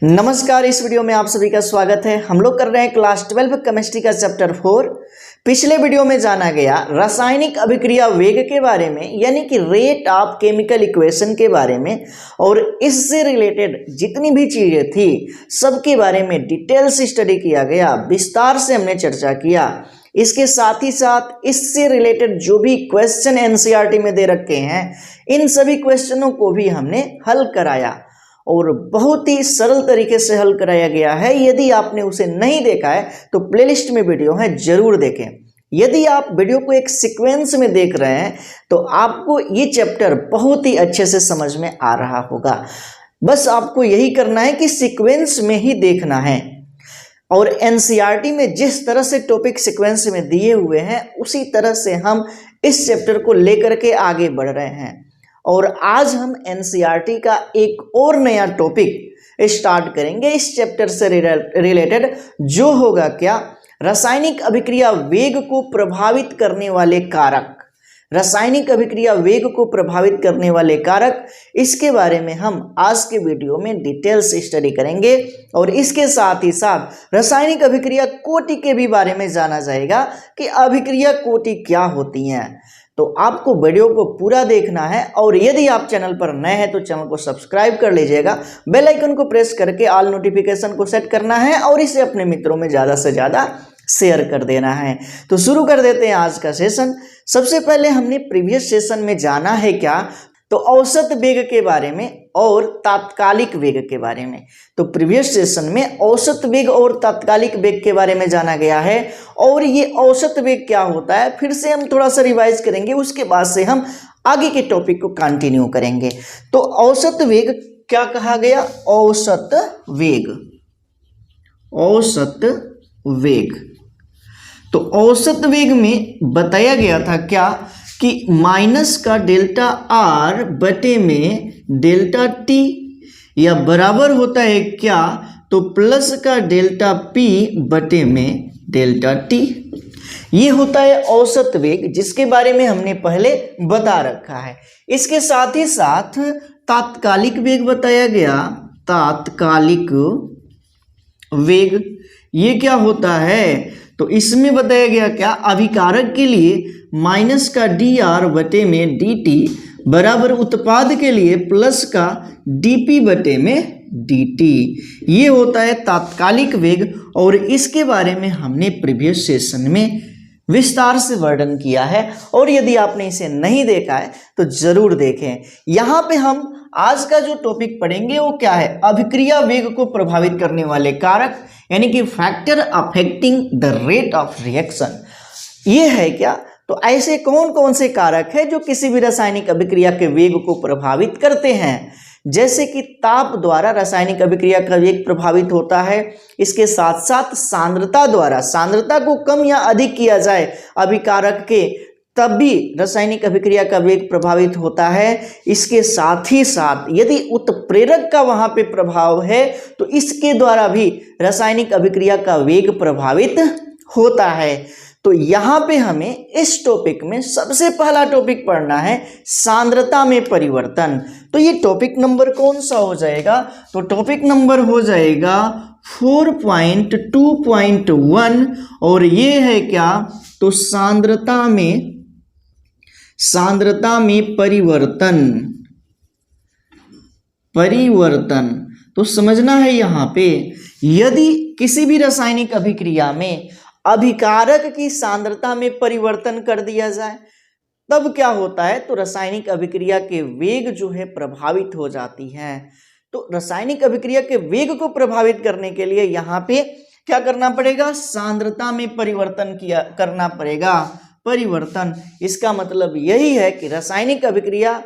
नमस्कार। इस वीडियो में आप सभी का स्वागत है। हम लोग कर रहे हैं क्लास 12 केमिस्ट्री का चैप्टर 4। पिछले वीडियो में जाना गया रासायनिक अभिक्रिया वेग के बारे में, यानी कि रेट ऑफ केमिकल इक्वेशन के बारे में, और इससे रिलेटेड जितनी भी चीजें थी सबके बारे में डिटेल से स्टडी किया गया, विस्तार से हमने चर्चा किया। इसके साथ ही साथ इससे रिलेटेड जो भी क्वेश्चन एनसीईआरटी में दे रखे हैं, इन सभी क्वेश्चनों को भी हमने हल कराया और बहुत ही सरल तरीके से हल कराया गया है। यदि आपने उसे नहीं देखा है तो प्लेलिस्ट में वीडियो है, जरूर देखें। यदि आप वीडियो को एक सीक्वेंस में देख रहे हैं तो आपको ये चैप्टर बहुत ही अच्छे से समझ में आ रहा होगा। बस आपको यही करना है कि सीक्वेंस में ही देखना है, और एनसीईआरटी में जिस तरह से टॉपिक सीक्वेंस में दिए हुए हैं उसी तरह से हम इस चैप्टर को लेकर के आगे बढ़ रहे हैं। और आज हम एनसीईआरटी का एक और नया टॉपिक स्टार्ट करेंगे इस चैप्टर से रिलेटेड, जो होगा क्या, रासायनिक अभिक्रिया वेग को प्रभावित करने वाले कारक। रासायनिक अभिक्रिया वेग को प्रभावित करने वाले कारक, इसके बारे में हम आज के वीडियो में डिटेल से स्टडी करेंगे। और इसके साथ ही साथ रासायनिक अभिक्रिया कोटि के भी बारे में जाना जाएगा कि अभिक्रिया कोटि क्या होती हैं। तो आपको वीडियो को पूरा देखना है, और यदि आप चैनल पर नए हैं तो चैनल को सब्सक्राइब कर लीजिएगा, बेल आइकन को प्रेस करके ऑल नोटिफिकेशन को सेट करना है और इसे अपने मित्रों में ज़्यादा से ज़्यादा शेयर कर देना है। तो शुरू कर देते हैं आज का सेशन। सबसे पहले हमने प्रीवियस सेशन में जाना है क्या, तो औसत वेग के बारे में और तात्कालिक वेग के बारे में। तो प्रीवियस सेशन में औसत वेग और तात्कालिक वेग के बारे में जाना गया है, और ये औसत वेग क्या होता है फिर से हम थोड़ा सा रिवाइज करेंगे, उसके बाद से हम आगे के टॉपिक को कंटिन्यू करेंगे। तो औसत वेग क्या कहा गया, औसत वेग। औसत वेग, तो औसत वेग में बताया गया था क्या कि माइनस का डेल्टा आर बटे में डेल्टा टी, या बराबर होता है क्या, तो प्लस का डेल्टा पी बटे में डेल्टा टी। ये होता है औसत वेग, जिसके बारे में हमने पहले बता रखा है। इसके साथ ही साथ तात्कालिक वेग बताया गया। तात्कालिक वेग ये क्या होता है, तो इसमें बताया गया क्या, अभिकारक के लिए माइनस का डी आर बटे में डी टी बराबर उत्पाद के लिए प्लस का डी पी बटे में डी टी। ये होता है तात्कालिक वेग, और इसके बारे में हमने प्रीवियस सेशन में विस्तार से वर्णन किया है, और यदि आपने इसे नहीं देखा है तो जरूर देखें। यहाँ पे हम आज का जो टॉपिक पढ़ेंगे वो क्या है, अभिक्रिया वेग को प्रभावित करने वाले कारक, यानी कि factor affecting the rate of reaction. ये है क्या, तो ऐसे कौन कौन से कारक है जो किसी भी रासायनिक अभिक्रिया के वेग को प्रभावित करते हैं। जैसे कि ताप द्वारा रासायनिक अभिक्रिया का वेग प्रभावित होता है। इसके साथ साथ सांद्रता द्वारा, सांद्रता को कम या अधिक किया जाए अभिकारक के, तब भी रासायनिक अभिक्रिया का वेग प्रभावित होता है। इसके साथ ही साथ यदि उत्प्रेरक का वहां पे प्रभाव है तो इसके द्वारा भी रासायनिक अभिक्रिया का वेग प्रभावित होता है। तो यहाँ पे हमें इस टॉपिक में सबसे पहला टॉपिक पढ़ना है सांद्रता में परिवर्तन। तो ये टॉपिक नंबर कौन सा हो जाएगा, तो टॉपिक नंबर हो जाएगा 4.2.1, और ये है क्या, तो सांद्रता में परिवर्तन। तो समझना है यहाँ पे, यदि किसी भी रासायनिक अभिक्रिया में अभिकारक की सांद्रता में परिवर्तन कर दिया जाए तब क्या होता है, तो रासायनिक अभिक्रिया के वेग जो है प्रभावित हो जाती है। तो रासायनिक अभिक्रिया के वेग को प्रभावित करने के लिए यहाँ पे क्या करना पड़ेगा, सांद्रता में परिवर्तन करना पड़ेगा। परिवर्तन, इसका मतलब यही है कि रासायनिक अभिक्रिया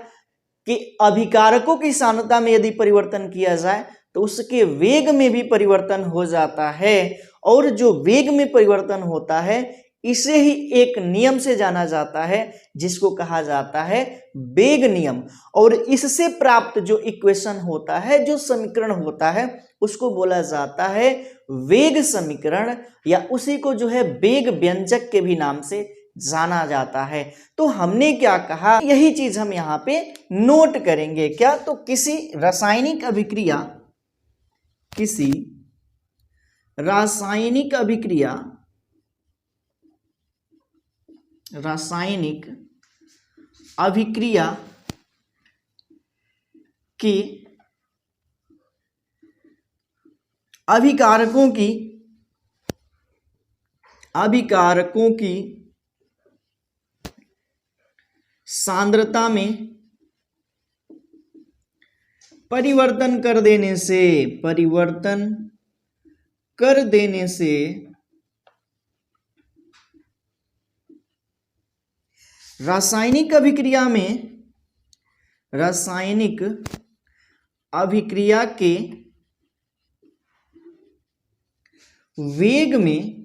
के अभिकारकों की सांद्रता में यदि परिवर्तन किया जाए तो उसके वेग में भी परिवर्तन हो जाता है, और जो वेग में परिवर्तन होता है इसे ही एक नियम से जाना जाता है जिसको कहा जाता है वेग नियम। और इससे प्राप्त जो इक्वेशन होता है, जो समीकरण होता है, उसको बोला जाता है वेग समीकरण, या उसी को जो है वेग व्यंजक के भी नाम से जाना जाता है। तो हमने क्या कहा, यही चीज हम यहाँ पे नोट करेंगे क्या, तो किसी रासायनिक अभिक्रिया किसी रासायनिक अभिक्रिया के अभिकारकों की सांद्रता में परिवर्तन कर देने से रासायनिक अभिक्रिया के वेग में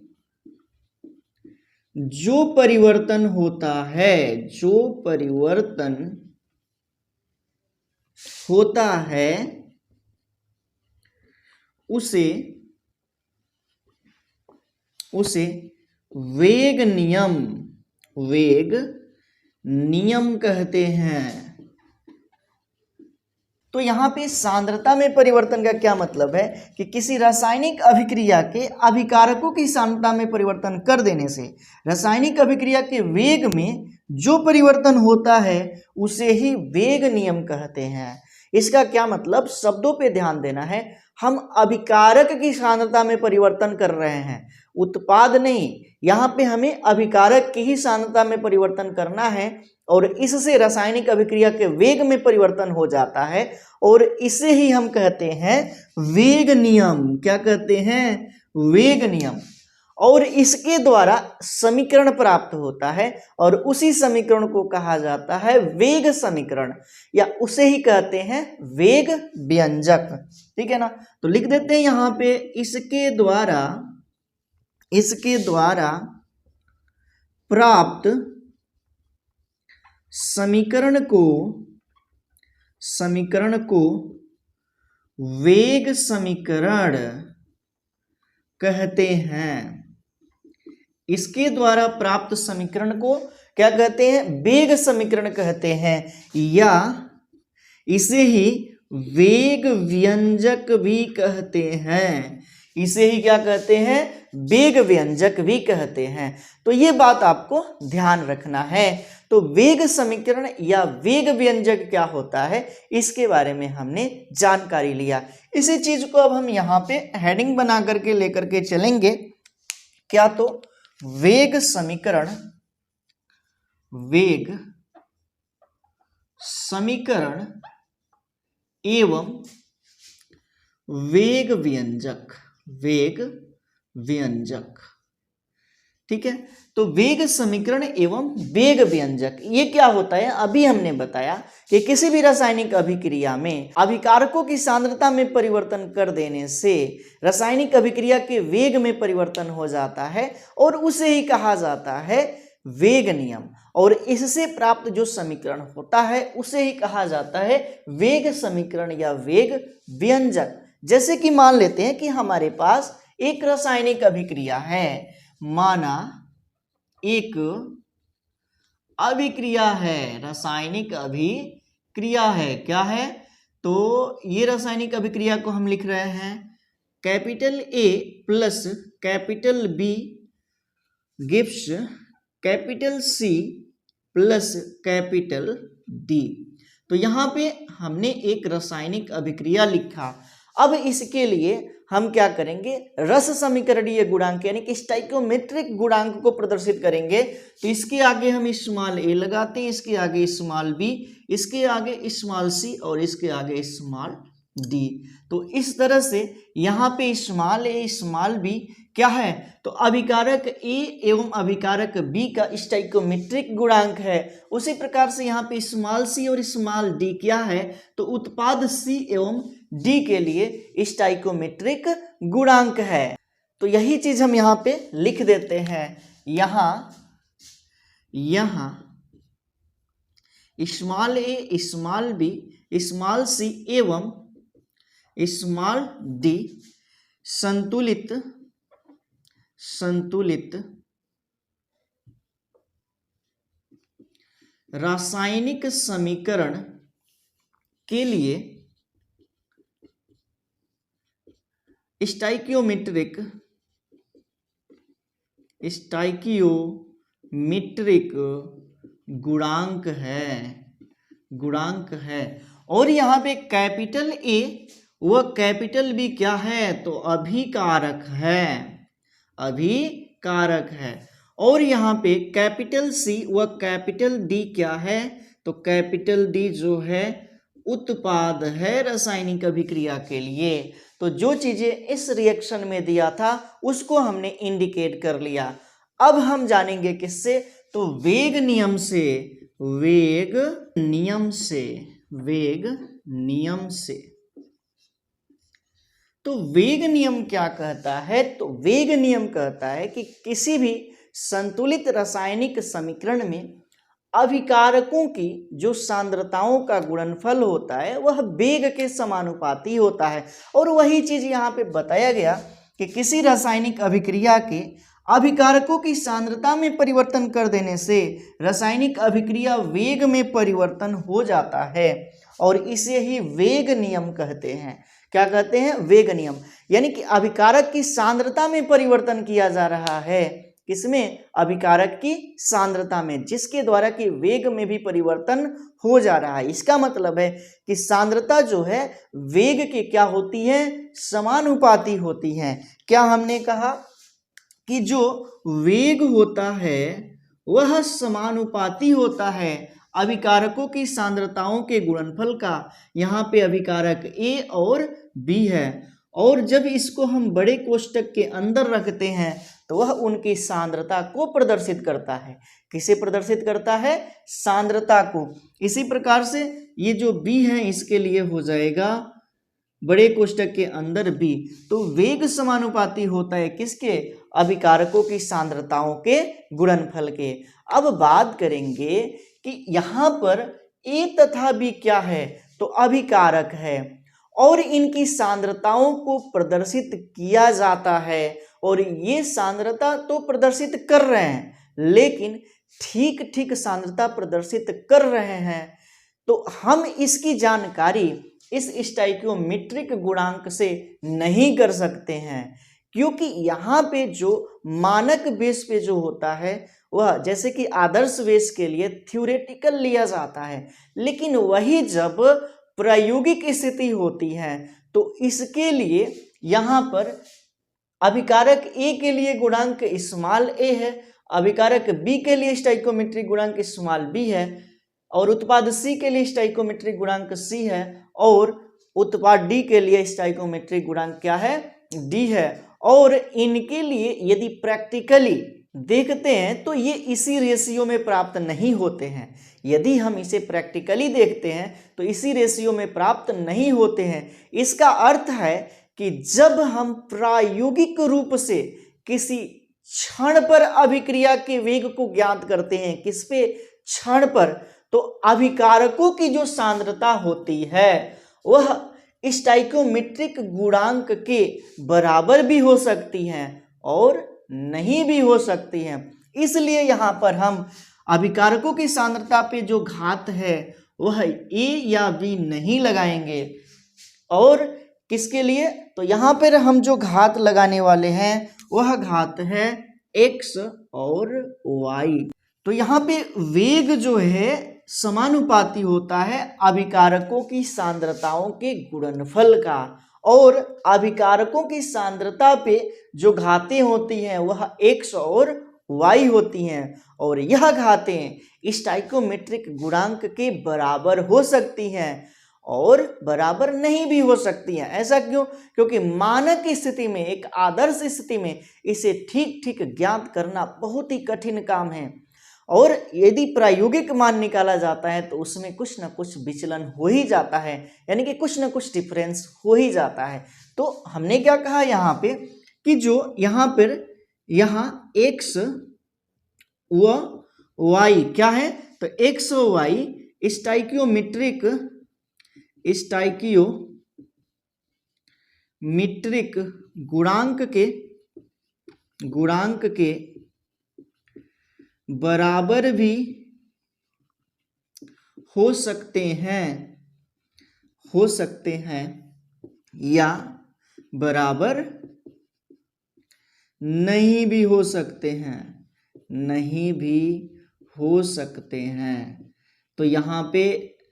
जो परिवर्तन होता है उसे वेग नियम कहते हैं। तो यहाँ पे सांद्रता में परिवर्तन का क्या मतलब है कि किसी रासायनिक अभिक्रिया के अभिकारकों की सांद्रता में परिवर्तन कर देने से रासायनिक अभिक्रिया के वेग में जो परिवर्तन होता है उसे ही वेग नियम कहते हैं। इसका क्या मतलब, शब्दों पे ध्यान देना है। हम अभिकारक की सांद्रता में परिवर्तन कर रहे हैं, उत्पाद नहीं। यहाँ पे हमें अभिकारक की ही सांद्रता में परिवर्तन करना है और इससे रासायनिक अभिक्रिया के वेग में परिवर्तन हो जाता है और इसे ही हम कहते हैं वेग नियम। क्या कहते हैं? वेग नियम। और इसके द्वारा समीकरण प्राप्त होता है और उसी समीकरण को कहा जाता है वेग समीकरण, या उसे ही कहते हैं वेग व्यंजक। ठीक है ना? तो लिख देते हैं यहाँ पे, इसके द्वारा प्राप्त समीकरण को वेग समीकरण कहते हैं। इसके द्वारा प्राप्त समीकरण को क्या कहते हैं? वेग समीकरण कहते हैं, या इसे ही वेग व्यंजक भी कहते हैं। इसे ही क्या कहते हैं? वेग व्यंजक भी कहते हैं। तो ये बात आपको ध्यान रखना है। तो वेग समीकरण या वेग व्यंजक क्या होता है, इसके बारे में हमने जानकारी लिया। इसी चीज को अब हम यहाँ पे हेडिंग बना करके लेकर के चलेंगे। क्या? तो वेग समीकरण एवं वेग व्यंजक। ठीक है? तो वेग समीकरण एवं वेग व्यंजक ये क्या होता है? अभी हमने बताया कि किसी भी रासायनिक अभिक्रिया में अभिकारकों की सांद्रता में परिवर्तन कर देने से रासायनिक अभिक्रिया के वेग में परिवर्तन हो जाता है और उसे ही कहा जाता है वेग नियम। और इससे प्राप्त जो समीकरण होता है उसे ही कहा जाता है वेग समीकरण या वेग व्यंजक। जैसे कि मान लेते हैं कि हमारे पास एक रासायनिक अभिक्रिया है, माना एक अभिक्रिया है, रासायनिक अभिक्रिया है। क्या है? तो ये रासायनिक अभिक्रिया को हम लिख रहे हैं capital A plus capital B gives capital C plus capital D। तो यहाँ पे हमने एक रासायनिक अभिक्रिया लिखा। अब इसके लिए हम क्या करेंगे? रस समीकरणीय गुणांक यानी कि स्टोइकोमेट्रिक गुणांक को प्रदर्शित करेंगे। तो इसके आगे हम स्मॉल a लगाते हैं, इसके आगे स्मॉल b, इसके आगे स्मॉल c और इसके आगे स्मॉल d। तो इस तरह से यहाँ पे स्मॉल a स्मॉल b क्या है? तो अभिकारक A एवं अभिकारक B का स्टोइकोमेट्रिक गुणांक है। उसी प्रकार से यहाँ पे स्मॉल c और स्मॉल d क्या है? तो उत्पाद C एवं D के लिए स्टोइकोमेट्रिक गुणांक है। तो यही चीज हम यहाँ पे लिख देते हैं। यहाँ small a small b small c एवं स्मॉल d संतुलित रासायनिक समीकरण के लिए स्टाइकियोमेट्रिक गुणांक है। और यहाँ पे कैपिटल ए व कैपिटल बी क्या है, तो अभिकारक है। और यहाँ पे कैपिटल सी व कैपिटल डी क्या है, तो कैपिटल डी जो है उत्पाद है रासायनिक अभिक्रिया के लिए। तो जो चीजें इस रिएक्शन में दिया था उसको हमने इंडिकेट कर लिया। अब हम जानेंगे किससे, तो वेग नियम से। तो वेग नियम क्या कहता है, तो वेग नियम कहता है कि किसी भी संतुलित रासायनिक समीकरण में अभिकारकों की जो सांद्रताओं का गुणनफल होता है वह वेग के समानुपाती होता है। और वही चीज यहाँ पे बताया गया कि किसी रासायनिक अभिक्रिया के अभिकारकों की सांद्रता में परिवर्तन कर देने से रासायनिक अभिक्रिया वेग में परिवर्तन हो जाता है, और इसे ही वेग नियम कहते हैं। क्या कहते हैं, वेग नियम। यानी कि अभिकारक की सांद्रता में परिवर्तन किया जा रहा है, किसमें, अभिकारक की सांद्रता में, जिसके द्वारा कि वेग में भी परिवर्तन हो जा रहा है। इसका मतलब है कि सांद्रता जो है वेग के क्या होती है, समानुपाती होती है। क्या हमने कहा कि जो वेग होता है वह समानुपाती होता है अभिकारकों की सांद्रताओं के गुणनफल का। यहाँ पे अभिकारक ए और बी है, और जब इसको हम बड़े कोष्टक के अंदर रखते हैं तो वह उनकी सांद्रता को प्रदर्शित करता है। किसे प्रदर्शित करता है, सांद्रता को। इसी प्रकार से ये जो बी है इसके लिए हो जाएगा बड़े कोष्टक के अंदर बी। तो वेग समानुपाती होता है किसके, अभिकारकों की सांद्रताओं के गुणनफल के। अब बात करेंगे कि यहाँ पर ए तथा बी क्या है, तो अभिकारक है, और इनकी सांद्रताओं को प्रदर्शित किया जाता है। और ये सांद्रता तो प्रदर्शित कर रहे हैं, लेकिन ठीक ठीक सांद्रता प्रदर्शित कर रहे हैं, तो हम इसकी जानकारी इस स्टाइकियोमेट्रिक गुणांक से नहीं कर सकते हैं, क्योंकि यहाँ पे जो मानक बेस पे जो होता है वह जैसे कि आदर्श बेस के लिए थ्योरेटिकल लिया जाता है, लेकिन वही जब प्रायोगिक स्थिति होती है तो इसके लिए यहाँ पर अभिकारक ए के लिए गुणांक स्मॉल ए है, अभिकारक बी के लिए स्टाइकियोमेट्रिक गुणांक स्मॉल बी है, और उत्पाद सी के लिए स्टाइकियोमेट्रिक गुणांक सी है, और उत्पाद डी के लिए स्टाइकियोमेट्रिक गुणांक क्या है, डी है। और इनके लिए यदि प्रैक्टिकली देखते हैं तो ये इसी रेशियो में प्राप्त नहीं होते हैं। यदि हम इसे प्रैक्टिकली देखते हैं तो इसी रेशियो में प्राप्त नहीं होते हैं। इसका अर्थ है कि जब हम प्रायोगिक रूप से किसी क्षण पर अभिक्रिया के वेग को ज्ञात करते हैं, किस पे, क्षण पर, तो अभिकारकों की जो सांद्रता होती है वह स्टाइकियोमेट्रिक गुणांक के बराबर भी हो सकती हैं और नहीं भी हो सकती हैं। इसलिए यहाँ पर हम अभिकारकों की सांद्रता पे जो घात है वह ए या बी नहीं लगाएंगे। और किसके लिए, तो यहाँ पर हम जो घात लगाने वाले हैं वह घात है x और y। तो यहाँ पे वेग जो है समानुपाती होता है अभिकारकों की सांद्रताओं के गुणनफल का, और अभिकारकों की सांद्रता पे जो घातें होती हैं वह x और y होती हैं, और यह घातें स्टाइकियोमेट्रिक गुणांक के बराबर हो सकती हैं और बराबर नहीं भी हो सकती हैं। ऐसा क्यों, क्योंकि मानक स्थिति में, एक आदर्श स्थिति में इसे ठीक ठीक ज्ञात करना बहुत ही कठिन काम है, और यदि प्रायोगिक मान निकाला जाता है तो उसमें कुछ ना कुछ विचलन हो ही जाता है, यानी कि कुछ ना कुछ डिफरेंस हो ही जाता है। तो हमने क्या कहा यहाँ पे कि जो यहाँ पर यहाँ x व y क्या है, तो x व y स्टाइकियोमेट्रिक गुणांक के बराबर भी हो सकते हैं या बराबर नहीं भी हो सकते हैं, नहीं भी हो सकते हैं। तो यहाँ पे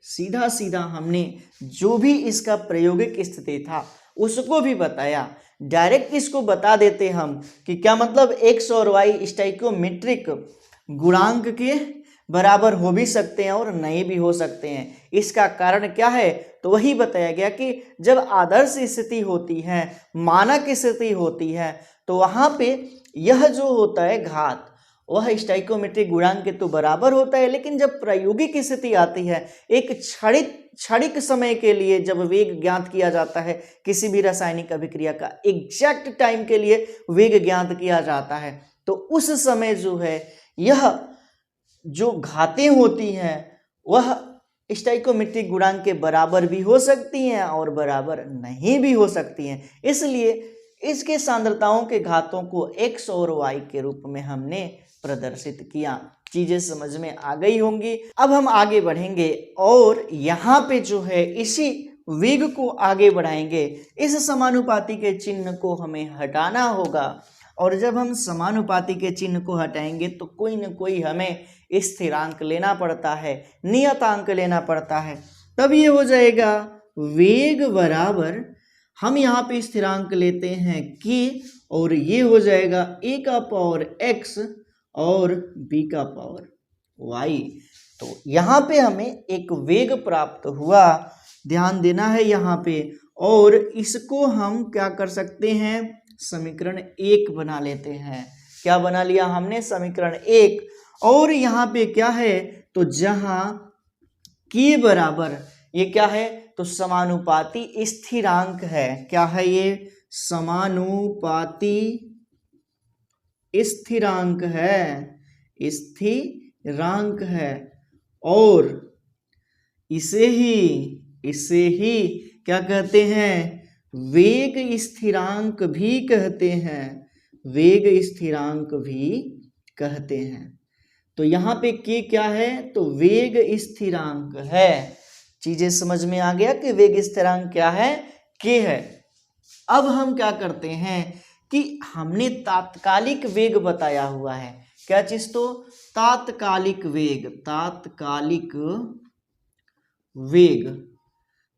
सीधा सीधा हमने जो भी इसका प्रायोगिक स्थिति था उसको भी बताया। डायरेक्ट इसको बता देते हम कि क्या मतलब x और y स्टोइकोमेट्रिक गुणांक के बराबर हो भी सकते हैं और नहीं भी हो सकते हैं। इसका कारण क्या है? तो वही बताया गया कि जब आदर्श स्थिति होती है, मानक स्थिति होती है, तो वहाँ पे यह जो होता है घात वह स्टोइकोमेट्रिक गुणांक के तो बराबर होता है, लेकिन जब प्रायोगिक स्थिति आती है, एक क्षणिक समय के लिए जब वेग ज्ञात किया जाता है, किसी भी रासायनिक अभिक्रिया का एग्जैक्ट टाइम के लिए वेग ज्ञात किया जाता है, तो उस समय जो है यह जो घातें होती हैं वह स्टोइकोमेट्रिक गुणांक के बराबर भी हो सकती हैं और बराबर नहीं भी हो सकती हैं। इसलिए इसके सांद्रताओं के घातों को x और y के रूप में हमने प्रदर्शित किया। चीजें समझ में आ गई होंगी। अब हम आगे बढ़ेंगे और यहाँ पे जो है इसी वेग को आगे बढ़ाएंगे। इस समानुपाती के चिन्ह को हमें हटाना होगा और जब हम समानुपाती के चिन्ह को हटाएंगे तो कोई न कोई हमें स्थिरांक लेना पड़ता है, नियतांक लेना पड़ता है। तब ये हो जाएगा वेग बराबर, हम यहाँ पे स्थिरांक लेते हैं k और ये हो जाएगा a का पावर x और b का पावर y। तो यहाँ पे हमें एक वेग प्राप्त हुआ, ध्यान देना है यहाँ पे। और इसको हम क्या कर सकते हैं? समीकरण 1 बना लेते हैं। क्या बना लिया हमने? समीकरण 1। और यहाँ पे क्या है? तो जहाँ k बराबर, ये क्या है? तो समानुपाती स्थिरांक है। क्या है ये? समानुपाती स्थिरांक है, स्थिरांक है। और इसे ही क्या कहते हैं? वेग स्थिरांक भी कहते हैं, वेग स्थिरांक भी कहते हैं। तो यहाँ पे k क्या है? तो वेग स्थिरांक है। चीजें समझ में आ गया कि वेग स्थिरांक क्या है? k है। अब हम क्या करते हैं कि हमने तात्कालिक वेग बताया हुआ है। क्या चीज? तो तात्कालिक वेग, तात्कालिक वेग।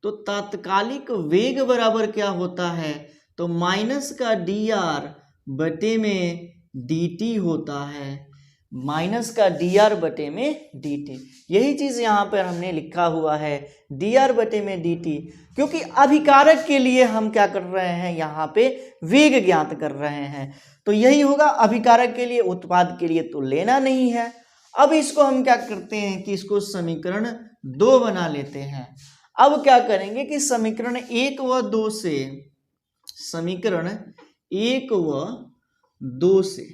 तो तात्कालिक वेग बराबर क्या होता है? तो माइनस का dr बटे में dt होता है, माइनस का dr बटे में dt। यही चीज यहाँ पर हमने लिखा हुआ है, dr बटे में dt, क्योंकि अभिकारक के लिए हम क्या कर रहे हैं? यहाँ पे वेग ज्ञात कर रहे हैं। तो यही होगा अभिकारक के लिए, उत्पाद के लिए तो लेना नहीं है। अब इसको हम क्या करते हैं कि इसको समीकरण 2 बना लेते हैं। अब क्या करेंगे कि समीकरण 1 व 2 से, समीकरण 1 व 2 से,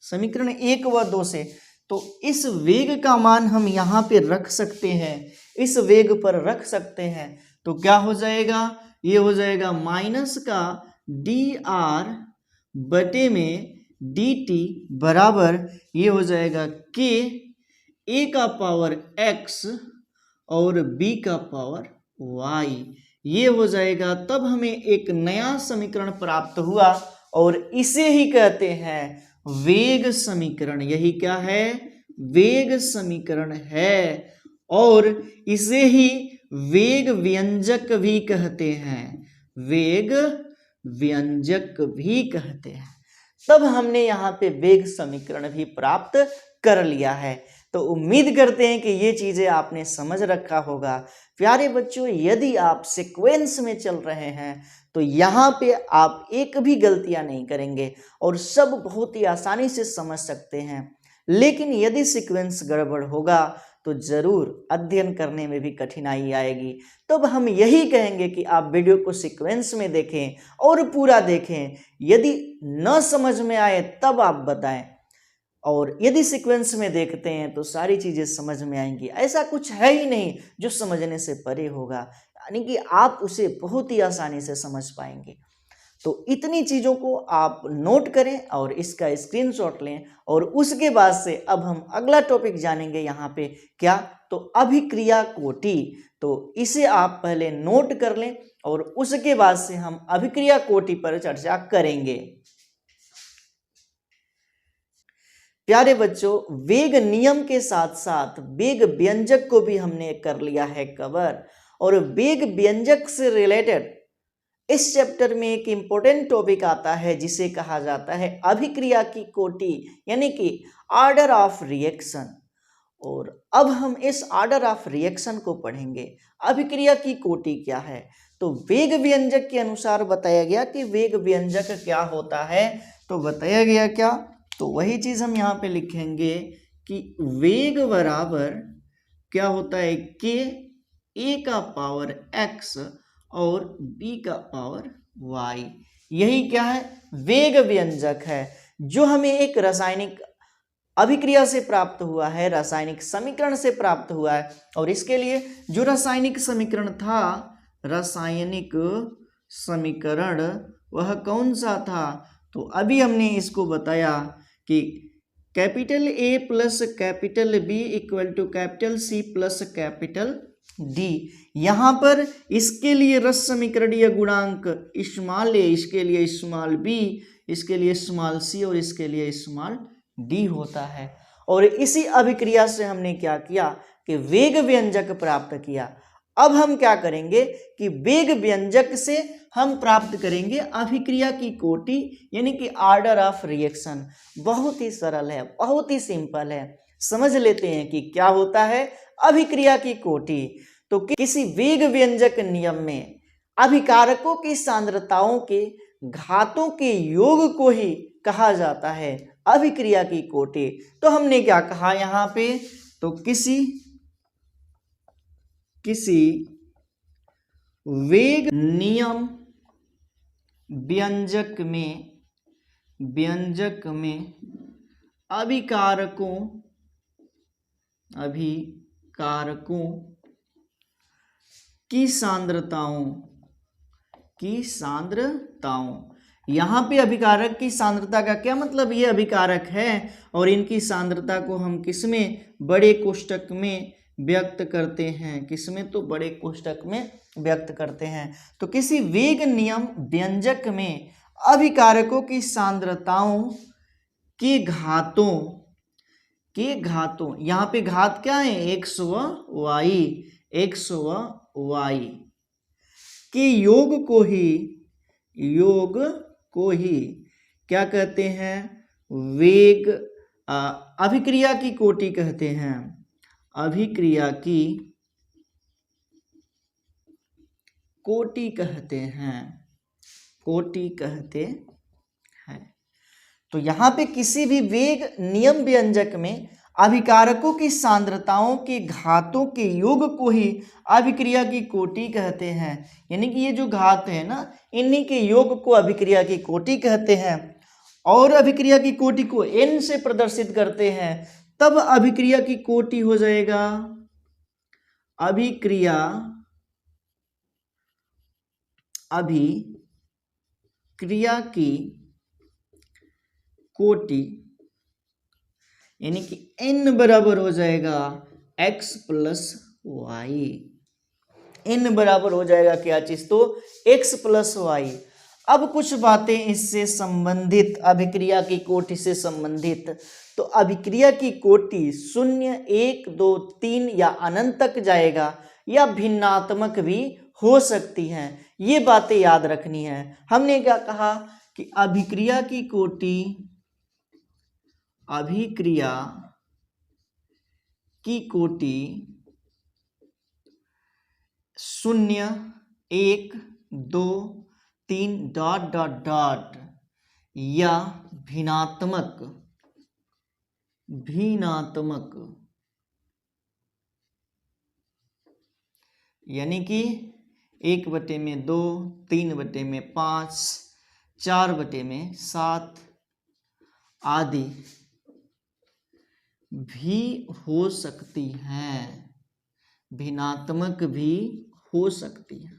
समीकरण 1 व 2 से तो इस वेग का मान हम यहाँ पे रख सकते हैं, इस वेग पर रख सकते हैं। तो क्या हो जाएगा? ये हो जाएगा माइनस का dr बटे में dt बराबर, ये हो जाएगा k a का पावर x और b का पावर y। ये हो जाएगा, तब हमें एक नया समीकरण प्राप्त हुआ और इसे ही कहते हैं वेग समीकरण। यही क्या है? वेग समीकरण है। और इसे ही वेग व्यंजक भी कहते हैं, वेग व्यंजक भी कहते हैं। तब हमने यहाँ पे वेग समीकरण भी प्राप्त कर लिया है। तो उम्मीद करते हैं कि ये चीजें आपने समझ रखा होगा। प्यारे बच्चों, यदि आप सीक्वेंस में चल रहे हैं तो यहाँ पे आप एक भी गलतियां नहीं करेंगे और सब बहुत ही आसानी से समझ सकते हैं। लेकिन यदि सीक्वेंस गड़बड़ होगा तो जरूर अध्ययन करने में भी कठिनाई आएगी। तब हम यही कहेंगे कि आप वीडियो को सीक्वेंस में देखें और पूरा देखें। यदि न समझ में आए तब आप बताएं, और यदि सीक्वेंस में देखते हैं तो सारी चीज़ें समझ में आएंगी। ऐसा कुछ है ही नहीं जो समझने से परे होगा, यानी कि आप उसे बहुत ही आसानी से समझ पाएंगे। तो इतनी चीज़ों को आप नोट करें और इसका स्क्रीनशॉट लें और उसके बाद से अब हम अगला टॉपिक जानेंगे यहाँ पे क्या, तो अभिक्रिया कोटि। तो इसे आप पहले नोट कर लें और उसके बाद से हम अभिक्रिया कोटि पर चर्चा करेंगे। प्यारे बच्चों, वेग नियम के साथ साथ वेग व्यंजक को भी हमने कर लिया है कवर, और वेग व्यंजक से रिलेटेड इस चैप्टर में एक इंपॉर्टेंट टॉपिक आता है जिसे कहा जाता है अभिक्रिया की कोटि, यानी कि ऑर्डर ऑफ रिएक्शन। और अब हम इस ऑर्डर ऑफ रिएक्शन को पढ़ेंगे। अभिक्रिया की कोटि क्या है, तो वेग व्यंजक के अनुसार बताया गया कि वेग व्यंजक क्या होता है। तो बताया गया क्या, तो वही चीज हम यहाँ पे लिखेंगे कि वेग बराबर क्या होता है, के ए का पावर एक्स और बी का पावर वाई। यही क्या है, वेग व्यंजक है, जो हमें एक रासायनिक अभिक्रिया से प्राप्त हुआ है, रासायनिक समीकरण से प्राप्त हुआ है। और इसके लिए जो रासायनिक समीकरण था, रासायनिक समीकरण वह कौन सा था, तो अभी हमने इसको बताया कि capital A plus capital B equal to capital C plus capital D. यहाँ पर इसके लिए रस समीकरणीय गुणांक स्मॉल ए, इसके लिए स्मॉल बी, इसके लिए स्मॉल सी और इसके लिए स्मॉल डी होता है। और इसी अभिक्रिया से हमने क्या किया कि वेग व्यंजक प्राप्त किया। अब हम क्या करेंगे कि वेग व्यंजक से हम प्राप्त करेंगे अभिक्रिया की कोटि, यानी कि ऑर्डर ऑफ रिएक्शन। बहुत ही सरल है, बहुत ही सिंपल है। समझ लेते हैं कि क्या होता है अभिक्रिया की कोटि। तो किसी वेग व्यंजक नियम में अभिकारकों की सांद्रताओं के घातों के योग को ही कहा जाता है अभिक्रिया की कोटि। तो हमने क्या कहा यहाँ पे, तो किसी वेग नियम व्यंजक में अभिकारकों की सांद्रताओं, यहाँ पे अभिकारक की सांद्रता का क्या मतलब, ये अभिकारक है और इनकी सांद्रता को हम किसमें, बड़े कोष्ठक में व्यक्त करते हैं। किसमें, तो बड़े कोष्ठक में व्यक्त करते हैं। तो किसी वेग नियम व्यंजक में अभिकारकों की सांद्रताओं के घातों, यहाँ पे घात क्या है, एक्स व वाई के योग को ही क्या कहते हैं, वेग अभिक्रिया की कोटि कहते हैं। अभिक्रिया की कोटि कहते हैं। तो यहाँ पे किसी भी वेग नियम व्यंजक में अभिकारकों की सांद्रताओं के घातों के योग को ही अभिक्रिया की कोटि कहते हैं। यानी कि ये जो घात है ना, इन्हीं के योग को अभिक्रिया की कोटि कहते हैं। और अभिक्रिया की कोटि को n से प्रदर्शित करते हैं, तब अभिक्रिया की कोटि हो जाएगा अभिक्रिया की कोटि, यानी कि n बराबर हो जाएगा x प्लस वाई। n बराबर हो जाएगा क्या चीज, तो x प्लस वाई। अब कुछ बातें इससे संबंधित, अभिक्रिया की कोटि से संबंधित। तो अभिक्रिया की कोटि 0, 1, 2, 3 या अनंत तक जाएगा, या भिन्नात्मक भी हो सकती हैं। ये बातें याद रखनी है। हमने क्या कहा कि अभिक्रिया की कोटि 0, 1, 2, 3 डॉट डॉट डॉट या भिन्नात्मक यानी कि 1/2, 3/5, 4/7 आदि भी हो सकती हैं, भिन्नात्मक भी हो सकती है।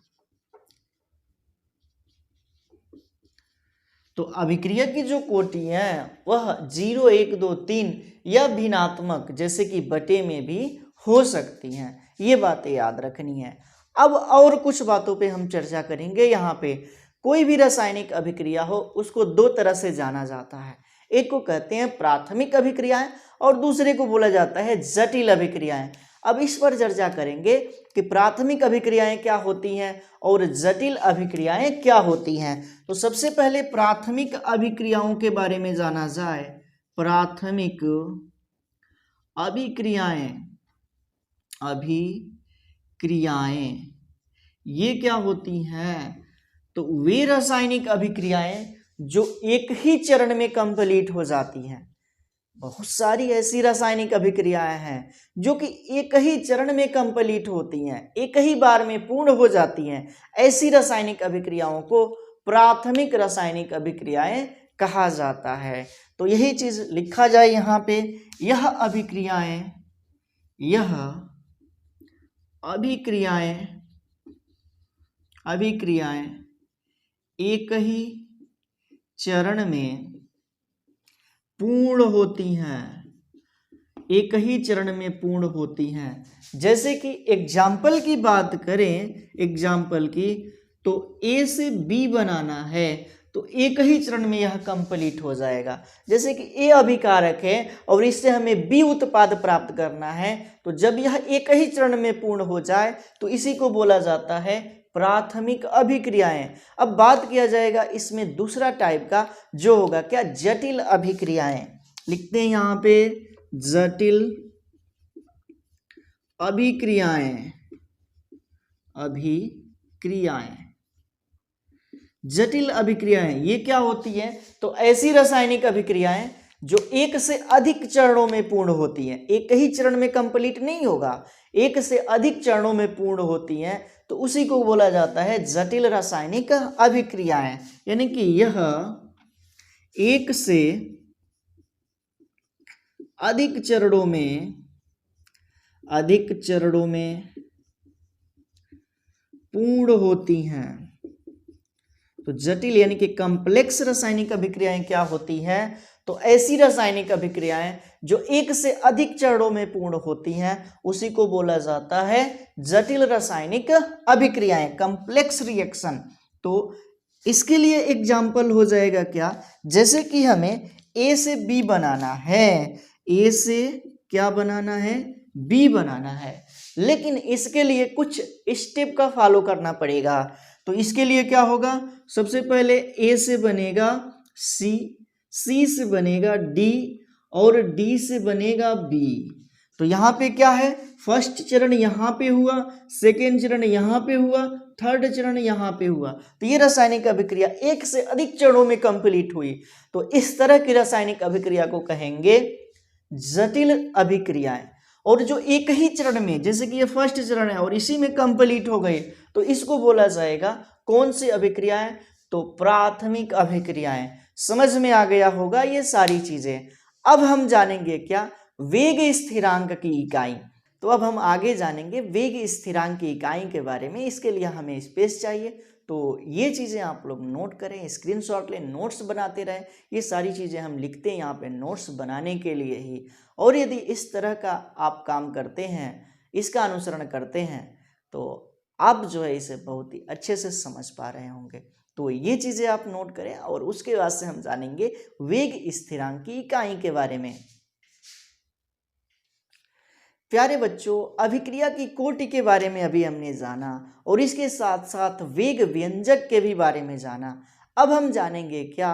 तो अभिक्रिया की जो कोटि है वह 0, 1, 2, 3 या भिन्नात्मक जैसे कि बटे में भी हो सकती हैं। ये बातें याद रखनी है। अब और कुछ बातों पे हम चर्चा करेंगे। यहाँ पे कोई भी रासायनिक अभिक्रिया हो उसको दो तरह से जाना जाता है। एक को कहते हैं प्राथमिक अभिक्रियाएं और दूसरे को बोला जाता है जटिल अभिक्रियाएं। अब इस पर चर्चा करेंगे कि प्राथमिक अभिक्रियाएं क्या होती हैं और जटिल अभिक्रियाएं क्या होती हैं। तो सबसे पहले प्राथमिक अभिक्रियाओं के बारे में जाना जाए। प्राथमिक अभिक्रियाएं ये क्या होती हैं? तो वे रासायनिक अभिक्रियाएं जो एक ही चरण में कंप्लीट हो जाती हैं। बहुत सारी ऐसी रासायनिक अभिक्रियाएं हैं जो कि एक ही चरण में कंप्लीट होती हैं, एक ही बार में पूर्ण हो जाती हैं। ऐसी रासायनिक अभिक्रियाओं को प्राथमिक रासायनिक अभिक्रियाएं कहा जाता है। तो यही चीज लिखा जाए यहाँ पे, यह अभिक्रियाएं एक ही चरण में पूर्ण होती हैं, एक ही चरण में पूर्ण होती हैं। जैसे कि एग्जाम्पल की बात करें, एग्जाम्पल की, तो ए से बी बनाना है तो एक ही चरण में यह कंप्लीट हो जाएगा। जैसे कि ए अभिकारक है और इससे हमें बी उत्पाद प्राप्त करना है, तो जब यह एक ही चरण में पूर्ण हो जाए तो इसी को बोला जाता है प्राथमिक अभिक्रियाएं। अब बात किया जाएगा इसमें दूसरा टाइप का जो होगा क्या, जटिल अभिक्रियाएं। लिखते हैं यहाँ पे जटिल अभिक्रियाएं। जटिल अभिक्रियाएं ये क्या होती हैं? तो ऐसी रासायनिक अभिक्रियाएं जो एक से अधिक चरणों में पूर्ण होती हैं। एक ही चरण में कंप्लीट नहीं होगा, एक से अधिक चरणों में पूर्ण होती हैं, तो उसी को बोला जाता है जटिल रासायनिक अभिक्रियाएं। यानी कि यह एक से अधिक चरणों में पूर्ण होती हैं। तो जटिल यानी कि कॉम्प्लेक्स रासायनिक अभिक्रियाएं क्या होती हैं? तो ऐसी रासायनिक अभिक्रियाएं जो एक से अधिक चरणों में पूर्ण होती हैं उसी को बोला जाता है जटिल रासायनिक अभिक्रियाएं, कॉम्प्लेक्स रिएक्शन। तो इसके लिए एग्जाम्पल हो जाएगा क्या, जैसे कि हमें ए से बी बनाना है, ए से क्या बनाना है, बी बनाना है, लेकिन इसके लिए कुछ स्टेप का फॉलो करना पड़ेगा। तो इसके लिए क्या होगा, सबसे पहले ए से बनेगा सी, सी से बनेगा डी और डी से बनेगा बी। तो यहाँ पे क्या है, फर्स्ट चरण यहाँ पे हुआ, सेकेंड चरण यहाँ पे हुआ, थर्ड चरण यहाँ पे हुआ। तो ये रासायनिक अभिक्रिया एक से अधिक चरणों में कंप्लीट हुई। तो इस तरह की रासायनिक अभिक्रिया को कहेंगे जटिल अभिक्रियाएं। और जो एक ही चरण में, जैसे कि ये फर्स्ट चरण है और इसी में कंप्लीट हो गए, तो इसको बोला जाएगा कौन सी अभिक्रियाएं? तो प्राथमिक अभिक्रियाएं। समझ में आ गया होगा ये सारी चीजें। अब हम जानेंगे क्या, वेग स्थिरांक की इकाई। तो अब हम आगे जानेंगे वेग स्थिरांक की इकाई के बारे में। इसके लिए हमें स्पेस चाहिए, तो ये चीज़ें आप लोग नोट करें, स्क्रीनशॉट लें, नोट्स बनाते रहें। ये सारी चीज़ें हम लिखते हैं यहाँ पे नोट्स बनाने के लिए ही। और यदि इस तरह का आप काम करते हैं, इसका अनुसरण करते हैं, तो आप जो है इसे बहुत ही अच्छे से समझ पा रहे होंगे। तो ये चीज़ें आप नोट करें और उसके बाद से हम जानेंगे वेग स्थिरांक की इकाई के बारे में। प्यारे बच्चों, अभिक्रिया की कोटि के बारे में अभी हमने जाना और इसके साथ साथ वेग व्यंजक के भी बारे में जाना। अब हम जानेंगे क्या,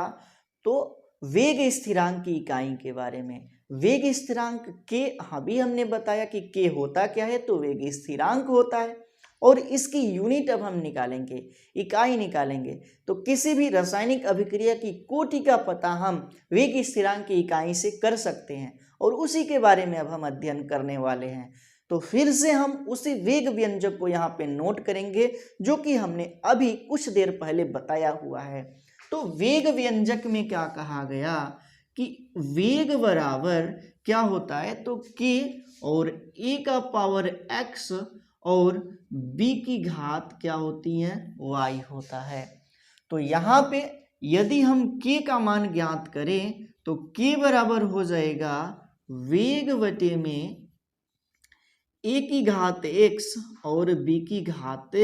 तो वेग स्थिरांक की इकाई के बारे में। वेग स्थिरांक के अभी हमने बताया कि के होता क्या है, तो वेग स्थिरांक होता है और इसकी यूनिट अब हम निकालेंगे, इकाई निकालेंगे। तो किसी भी रासायनिक अभिक्रिया की कोटि का पता हम वेग स्थिरांक की इकाई से कर सकते हैं और उसी के बारे में अब हम अध्ययन करने वाले हैं। तो फिर से हम उसी वेग व्यंजक को यहाँ पे नोट करेंगे जो कि हमने अभी कुछ देर पहले बताया हुआ है। तो वेग व्यंजक में क्या कहा गया कि वेग बराबर क्या होता है, तो के और ए का पावर एक्स और b की घात क्या होती है, y होता है। तो यहाँ पे यदि हम k का मान ज्ञात करें तो k बराबर हो जाएगा वेग बटे में a की घात x और b की घात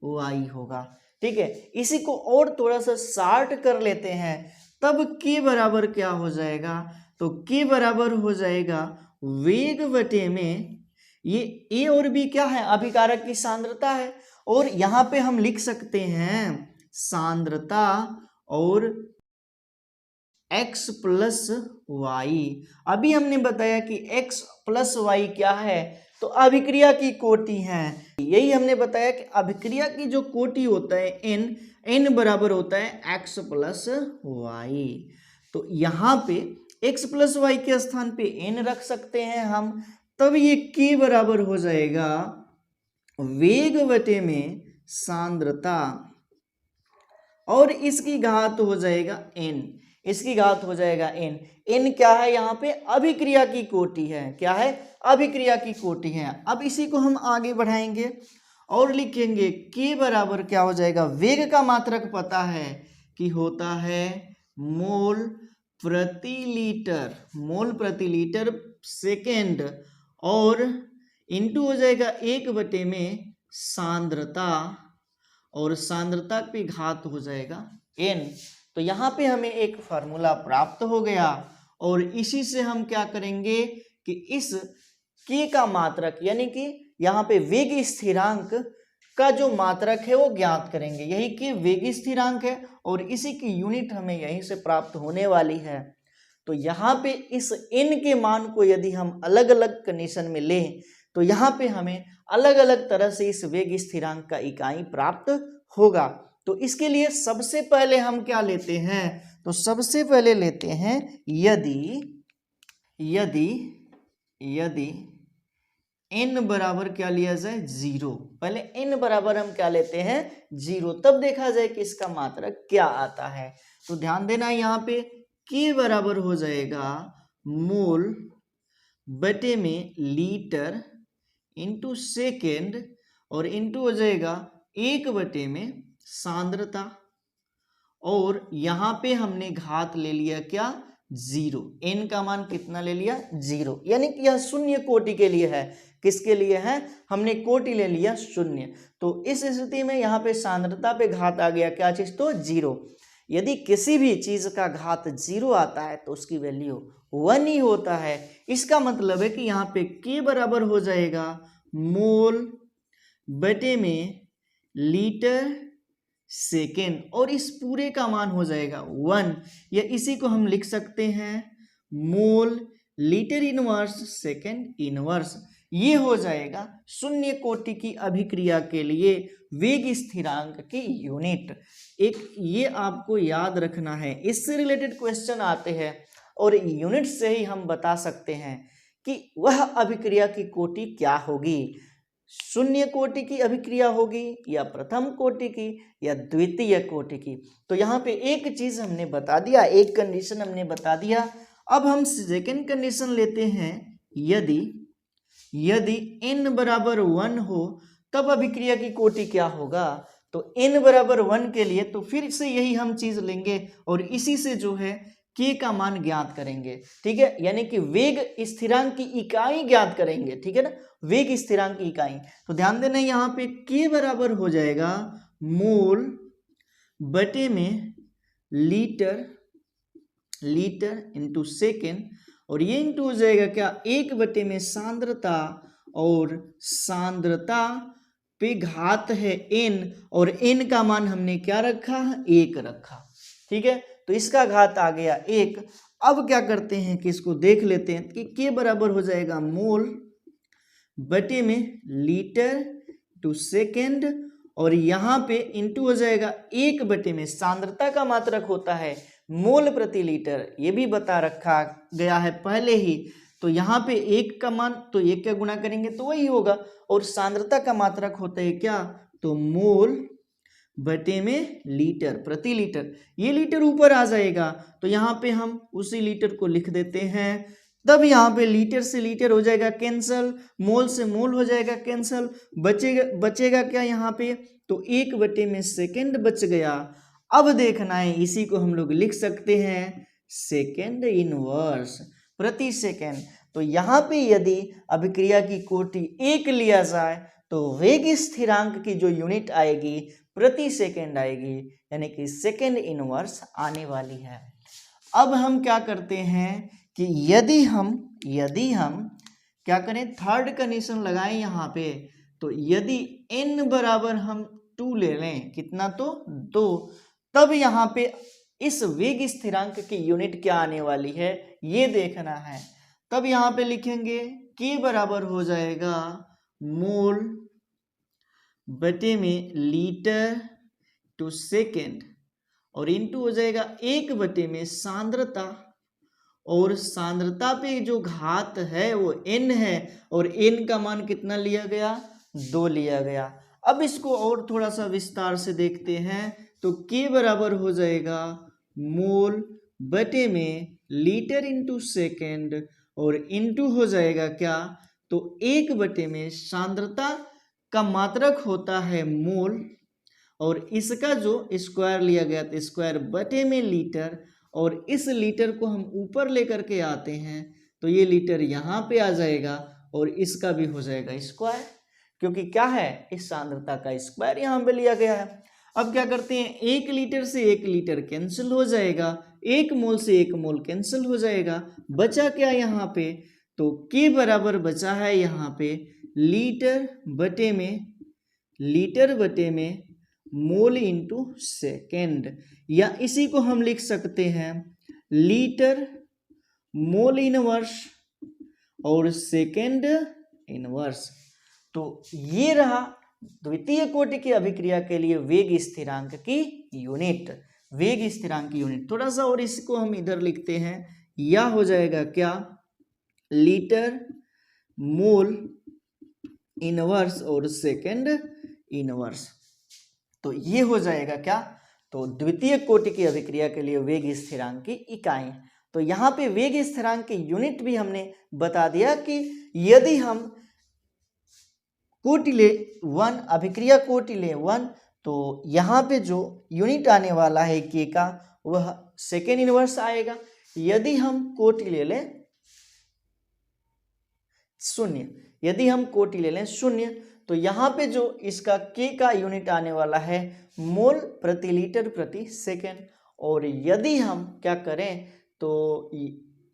y होगा। ठीक है, इसी को और थोड़ा सा शार्ट कर लेते हैं, तब k बराबर क्या हो जाएगा, तो k बराबर हो जाएगा वेग बटे में ये a और b क्या है, अभिकारक की सांद्रता है, और यहाँ पे हम लिख सकते हैं सांद्रता और x प्लस वाई। अभी हमने बताया कि x प्लस वाई क्या है, तो अभिक्रिया की कोटि है। यही हमने बताया कि अभिक्रिया की जो कोटि होता है n बराबर होता है x प्लस वाई। तो यहाँ पे x प्लस वाई के स्थान पे n रख सकते हैं हम, तब ये k बराबर हो जाएगा वेग बटे में सांद्रता और इसकी घात हो जाएगा n, इसकी घात हो जाएगा n। n क्या है, यहाँ पे अभिक्रिया की कोटि है। क्या है, अभिक्रिया की कोटि है। अब इसी को हम आगे बढ़ाएंगे और लिखेंगे k बराबर क्या हो जाएगा, वेग का मात्रक पता है कि होता है मोल प्रति लीटर, मोल प्रति लीटर सेकेंड, और इंटू हो जाएगा 1 बटे में सांद्रता, और सांद्रता की घात हो जाएगा n। तो यहाँ पे हमें एक फार्मूला प्राप्त हो गया, और इसी से हम क्या करेंगे कि इस k का मात्रक यानी कि यहाँ पे वेग स्थिरांक का जो मात्रक है वो ज्ञात करेंगे। यही कि वेग स्थिरांक है और इसी की यूनिट हमें यहीं से प्राप्त होने वाली है। तो यहाँ पे इस n के मान को यदि हम अलग अलग कंडीशन में लें तो यहाँ पे हमें अलग अलग तरह से इस वेग स्थिरांक का इकाई प्राप्त होगा। तो इसके लिए सबसे पहले हम क्या लेते हैं, तो सबसे पहले लेते हैं यदि n बराबर क्या लिया जाए, 0। पहले n बराबर हम क्या लेते हैं, 0, तब देखा जाए कि इसका मात्रक क्या आता है। तो ध्यान देना यहाँ पे k बराबर हो जाएगा मोल बटे में लीटर इंटू सेकेंड, और इंटू हो जाएगा 1 बटे में सांद्रता, और यहाँ पे हमने घात ले लिया क्या, 0। n का मान कितना ले लिया, 0, यानी कि यह शून्य कोटि के लिए है। किसके लिए है, हमने कोटि ले लिया शून्य। तो इस स्थिति में यहाँ पे सांद्रता पे घात आ गया क्या चीज, तो 0। यदि किसी भी चीज का घात 0 आता है तो उसकी वैल्यू 1 ही होता है। इसका मतलब है कि यहाँ पे k बराबर हो जाएगा मोल बटे में लीटर सेकेंड, और इस पूरे का मान हो जाएगा 1, या इसी को हम लिख सकते हैं mole litre inverse second inverse. ये हो जाएगा शून्य कोटि की अभिक्रिया के लिए वेग स्थिरांक की यूनिट। एक ये आपको याद रखना है, इससे रिलेटेड क्वेश्चन आते हैं और यूनिट से ही हम बता सकते हैं कि वह अभिक्रिया की कोटि क्या होगी, शून्य कोटि की अभिक्रिया होगी या प्रथम कोटि की या द्वितीय कोटि की। तो यहाँ पे एक चीज हमने बता दिया, एक कंडीशन हमने बता दिया। अब हम सेकेंड कंडीशन लेते हैं, यदि n बराबर 1 हो तब अभिक्रिया की कोटि क्या होगा। तो n बराबर 1 के लिए तो फिर से यही हम चीज लेंगे और इसी से जो है k का मान ज्ञात करेंगे। ठीक है, यानी कि वेग स्थिरांक की इकाई ज्ञात करेंगे। ठीक है ना, वेग स्थिरांक की इकाई। तो ध्यान देना यहाँ पे k बराबर हो जाएगा मोल बटे में लीटर इंटू सेकेंड, और ये इंटू हो जाएगा क्या, 1 बटे में सांद्रता, और सांद्रता पे घात है n, और n का मान हमने क्या रखा, 1 रखा। ठीक है, तो इसका घात आ गया 1। अब क्या करते हैं कि इसको देख लेते हैं कि k बराबर हो जाएगा मोल बटे में लीटर टू सेकेंड, और यहाँ पे इंटू हो जाएगा 1 बटे में सांद्रता का मात्रक होता है मोल प्रति लीटर, ये भी बता रखा गया है पहले ही। तो यहाँ पे 1 का मान तो 1 का गुणा करेंगे तो वही होगा, और सांद्रता का मात्रक होता है क्या, तो मोल बटे में लीटर प्रति लीटर। ये लीटर ऊपर आ जाएगा तो यहाँ पे हम उसी लीटर को लिख देते हैं। तब यहाँ पे लीटर से लीटर हो जाएगा कैंसल, मोल से मोल हो जाएगा कैंसल, बचेगा क्या यहाँ पे, तो 1 बटे में सेकेंड बच गया। अब देखना है, इसी को हम लोग लिख सकते हैं सेकेंड इनवर्स, प्रति सेकेंड। तो यहाँ पे यदि अभिक्रिया की कोटि 1 लिया जाए तो वेग स्थिरांक की जो यूनिट आएगी प्रति सेकेंड आएगी, यानी कि सेकेंड इनवर्स आने वाली है। अब हम क्या करते हैं कि यदि हम क्या करें, थर्ड कंडीशन लगाएं यहाँ पे। तो यदि n बराबर हम 2 ले लें, कितना, तो 2, तब यहाँ पे इस वेग स्थिरांक की यूनिट क्या आने वाली है ये देखना है। तब यहाँ पे लिखेंगे k बराबर हो जाएगा मोल बटे में लीटर टू सेकेंड, और इनटू हो जाएगा 1 बटे में सांद्रता, और सांद्रता पे जो घात है वो n है, और n का मान कितना लिया गया, 2 लिया गया। अब इसको और थोड़ा सा विस्तार से देखते हैं, तो k बराबर हो जाएगा मोल बटे में लीटर इंटू सेकेंड, और इंटू हो जाएगा क्या, तो 1 बटे में सांद्रता का मात्रक होता है मोल, और इसका जो स्क्वायर लिया गया तो स्क्वायर बटे में लीटर, और इस लीटर को हम ऊपर लेकर के आते हैं तो ये लीटर यहाँ पे आ जाएगा, और इसका भी हो जाएगा स्क्वायर, क्योंकि क्या है, इस सांद्रता का स्क्वायर यहाँ पे लिया गया है। अब क्या करते हैं, 1 लीटर से 1 लीटर कैंसिल हो जाएगा, 1 मोल से 1 मोल कैंसिल हो जाएगा, बचा क्या यहाँ पे, तो के बराबर बचा है यहाँ पे लीटर बटे में मोल इंटू सेकेंड, या इसी को हम लिख सकते हैं लीटर मोल इनवर्स और सेकेंड इनवर्स। तो ये रहा द्वितीय कोटि की अभिक्रिया के लिए वेग स्थिरांक की यूनिट, वेग स्थिरांक की यूनिट। थोड़ा सा और इसको हम इधर लिखते हैं, या हो जाएगा क्या, लीटर मोल इनवर्स और सेकेंड इनवर्स। तो ये हो जाएगा क्या, तो द्वितीय कोटि की अभिक्रिया के लिए वेग स्थिरांक की इकाई। तो यहाँ पे वेग स्थिरांक की यूनिट भी हमने बता दिया कि यदि हम कोटि ले 1, अभिक्रिया कोटि ले 1, तो यहाँ पे जो यूनिट आने वाला है के का वह सेकेंड इनवर्स आएगा। यदि हम कोटि ले लें 0, यदि हम कोटि ले लें 0, तो यहाँ पे जो इसका के का यूनिट आने वाला है मोल प्रति लीटर प्रति सेकेंड। और यदि हम क्या करें, तो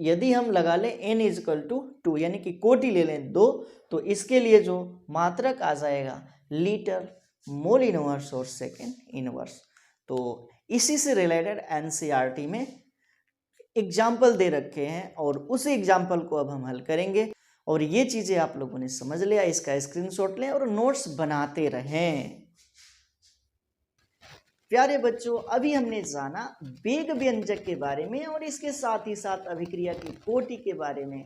यदि हम लगा लें n इजकल टू 2, यानी कि कोटि ले लें 2, तो इसके लिए जो मात्रक आ जाएगा लीटर मोल इनवर्स और सेकेंड इनवर्स। तो इसी से रिलेटेड एनसीईआरटी में एग्जाम्पल दे रखे हैं, और उसी एग्जाम्पल को अब हम हल करेंगे। और ये चीज़ें आप लोगों ने समझ लिया, इसका स्क्रीनशॉट लें और नोट्स बनाते रहें। प्यारे बच्चों, अभी हमने जाना वेग व्यंजक के बारे में, और इसके साथ ही साथ अभिक्रिया की कोटि के बारे में,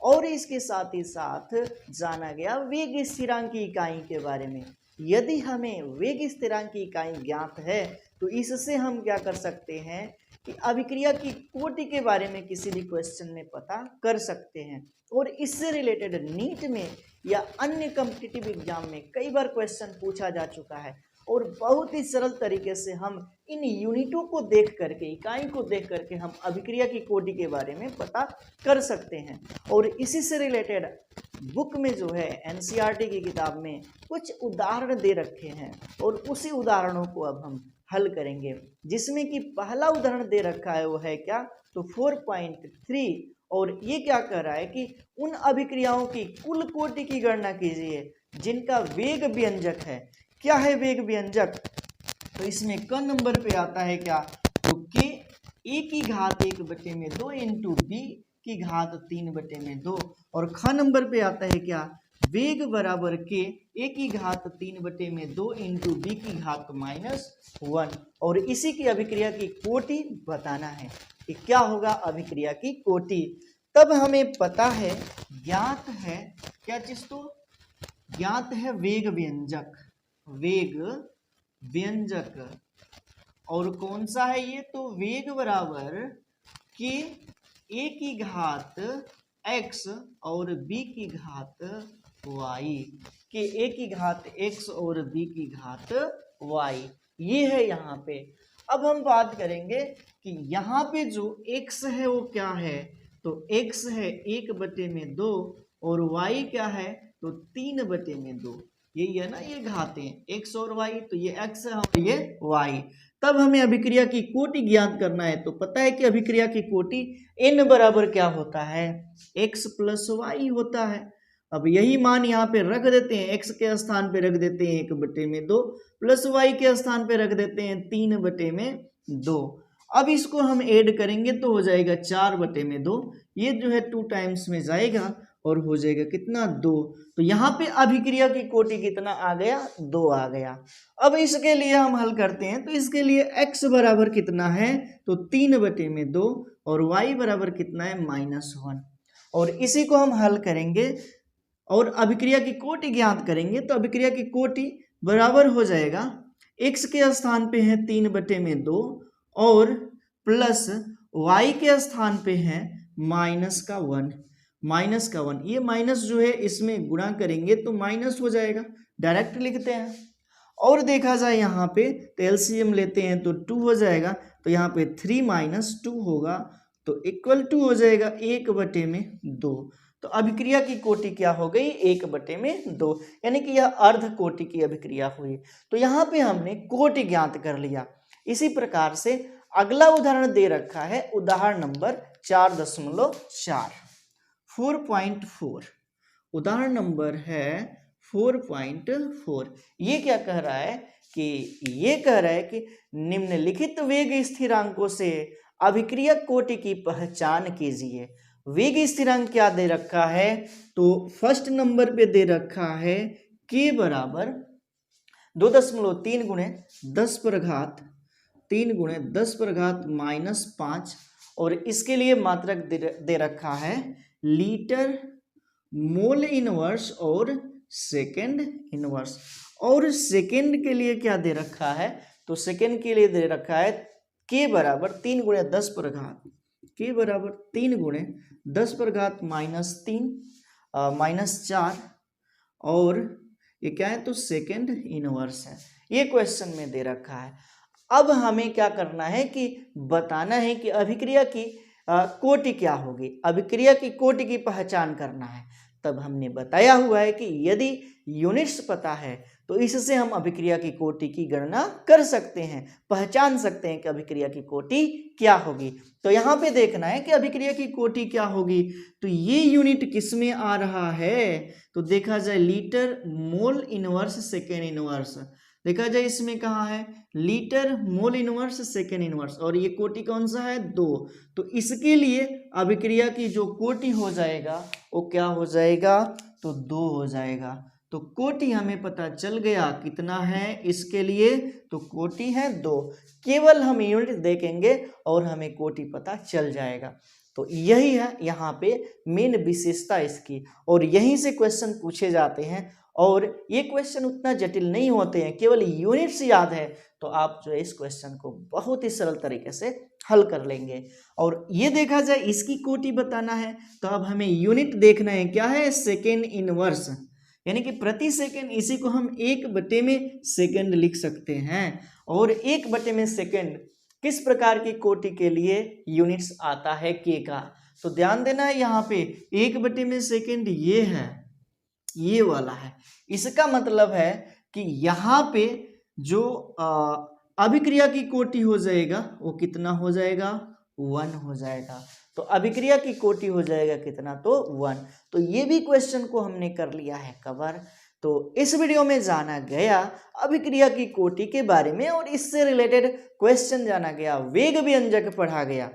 और इसके साथ ही साथ जाना गया वेग स्थिरांक की इकाई के बारे में। यदि हमें वेग स्थिरांक की इकाई ज्ञात है तो इससे हम क्या कर सकते हैं कि अभिक्रिया की कोटि के बारे में किसी भी क्वेश्चन में पता कर सकते हैं। और इससे रिलेटेड नीट में या अन्य कॉम्पिटिटिव एग्जाम में कई बार क्वेश्चन पूछा जा चुका है, और बहुत ही सरल तरीके से हम इन यूनिटों को देख करके, इकाई को देख करके हम अभिक्रिया की कोटि के बारे में पता कर सकते हैं। और इसी से रिलेटेड बुक में जो है एनसीईआरटी की किताब में कुछ उदाहरण दे रखे हैं, और उसी उदाहरणों को अब हम हल करेंगे, जिसमें कि पहला उदाहरण दे रखा है वो है क्या, तो 4.3, और ये क्या कह रहा है कि उन अभिक्रियाओं की कुल कोटि की गणना कीजिए जिनका वेग व्यंजक है। क्या है वेग व्यंजक, तो इसमें क नंबर पे आता है क्या, तो के ए की घात 1 बटे में 2 इंटू बी की घात 3 बटे में 2, और ख नंबर पे आता है क्या, वेग बराबर के ए की घात 3 बटे में 2 इंटू बी की घात -1। और इसी की अभिक्रिया की कोटि बताना है कि क्या होगा अभिक्रिया की कोटि। तब हमें पता है, ज्ञात है क्या चीज, तो ज्ञात है वेग व्यंजक, वेग व्यंजक। और कौन सा है ये, तो वेग बराबर के ए की घात x और b की घात y, के ए की घात x और b की घात y, ये है यहाँ पे। अब हम बात करेंगे कि यहाँ पे जो x है वो क्या है, तो x है 1/2 और y क्या है, तो 3/2। यही है ना, ये घातें x और y, तो ये x है और ये y। तब हमें अभिक्रिया की कोटि ज्ञात करना है, तो पता है कि अभिक्रिया की कोटि n बराबर क्या होता है, x प्लस वाई होता है। अब यही मान यहाँ पे रख देते हैं, x के स्थान पे रख देते हैं 1/2 प्लस y के स्थान पे रख देते हैं 3/2। अब इसको हम ऐड करेंगे तो हो जाएगा 4/2। ये जो है 2 टाइम्स में जाएगा और हो जाएगा कितना, 2। तो यहाँ पे अभिक्रिया की कोटि कितना आ गया, 2 आ गया। अब इसके लिए हम हल करते हैं, तो इसके लिए x बराबर कितना है, तो 3/2 और y बराबर कितना है, -1। और इसी को हम हल करेंगे और अभिक्रिया की कोटि ज्ञात करेंगे, तो अभिक्रिया की कोटि बराबर हो जाएगा x के स्थान पे है 3/2 और प्लस y के स्थान पे है -1। ये माइनस जो है इसमें गुणा करेंगे तो माइनस हो जाएगा, डायरेक्ट लिखते हैं। और देखा जाए यहाँ पे तो एलसीएम लेते हैं तो 2 हो जाएगा, तो यहाँ पे 3 - 2 होगा तो इक्वल टू हो जाएगा 1/2। तो अभिक्रिया की कोटि क्या हो गई, 1/2, यानी कि यह अर्ध कोटि की अभिक्रिया हुई। तो यहाँ पे हमने कोटि ज्ञात कर लिया। इसी प्रकार से अगला उदाहरण दे रखा है, उदाहरण नंबर 4.4 4.4। उदाहरण नंबर है 4.4। ये क्या कह रहा है कि निम्नलिखित वेग स्थिरांकों से अभिक्रिया कोटि की पहचान कीजिए। वेग स्थिरांक क्या दे रखा है, तो फर्स्ट नंबर पे दे रखा है k बराबर 2.3 × 10⁻³ -5 और इसके लिए मात्रक दे रखा है लीटर, मोल इनवर्स और सेकेंड इनवर्स। और सेकेंड के लिए क्या दे रखा है, तो सेकेंड के लिए दे रखा है k बराबर 3 × 10⁻, k बराबर 3 × 10⁻³ -4 और ये क्या है, तो सेकेंड इनवर्स है। ये क्वेश्चन में दे रखा है। अब हमें क्या करना है कि बताना है कि अभिक्रिया की कोटि क्या होगी, अभिक्रिया की कोटि की पहचान करना है। तब हमने बताया हुआ है कि यदि यूनिट्स पता है तो इससे हम अभिक्रिया की कोटि की गणना कर सकते हैं, पहचान सकते हैं कि अभिक्रिया की कोटि क्या होगी। तो यहाँ पे देखना है कि अभिक्रिया की कोटि क्या होगी, तो ये यूनिट किस में आ रहा है, तो देखा जाए litre, mole inverse, second inverse. देखा जाए इसमें कहाँ है, litre, mole inverse, second inverse, और ये कोटि कौन सा है, 2। तो इसके लिए अभिक्रिया की जो कोटि हो जाएगा वो क्या हो जाएगा, तो 2 हो जाएगा। तो कोटि हमें पता चल गया कितना है इसके लिए, तो कोटि है 2। केवल हम यूनिट देखेंगे और हमें कोटि पता चल जाएगा। तो यही है यहाँ पे मेन विशेषता इसकी, और यहीं से क्वेश्चन पूछे जाते हैं। और ये क्वेश्चन उतना जटिल नहीं होते हैं, केवल यूनिट्स याद है तो आप जो है इस क्वेश्चन को बहुत ही सरल तरीके से हल कर लेंगे। और ये देखा जाए इसकी कोटि बताना है तो अब हमें यूनिट देखना है, क्या है, सेकेंड इनवर्स, यानी कि प्रति सेकेंड। इसी को हम 1/सेकेंड लिख सकते हैं। और 1/सेकेंड किस प्रकार की कोटि के लिए यूनिट्स आता है k का, तो ध्यान देना है यहाँ पे 1/सेकेंड ये है, ये वाला है। इसका मतलब है कि यहाँ पे जो अभिक्रिया की कोटि हो जाएगा वो कितना हो जाएगा, 1 हो जाएगा। तो अभिक्रिया की कोटि हो जाएगा कितना, तो 1। तो ये भी क्वेश्चन को हमने कर लिया है कवर। तो इस वीडियो में जाना गया अभिक्रिया की कोटि के बारे में और इससे रिलेटेड क्वेश्चन जाना गया, वेग व्यंजक पढ़ा गया।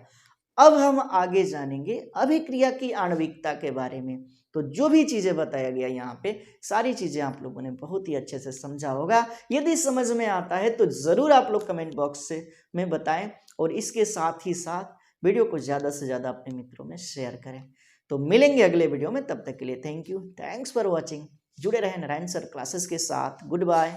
अब हम आगे जानेंगे अभिक्रिया की आणविकता के बारे में। तो जो भी चीज़ें बताया गया यहाँ पे सारी चीज़ें आप लोगों ने बहुत ही अच्छे से समझा होगा। यदि समझ में आता है तो ज़रूर आप लोग कमेंट बॉक्स में बताएं और इसके साथ ही साथ वीडियो को ज़्यादा से ज़्यादा अपने मित्रों में शेयर करें। तो मिलेंगे अगले वीडियो में, तब तक के लिए thank you, thanks for watching. जुड़े रहें नारायण सर क्लासेस के साथ। Good bye.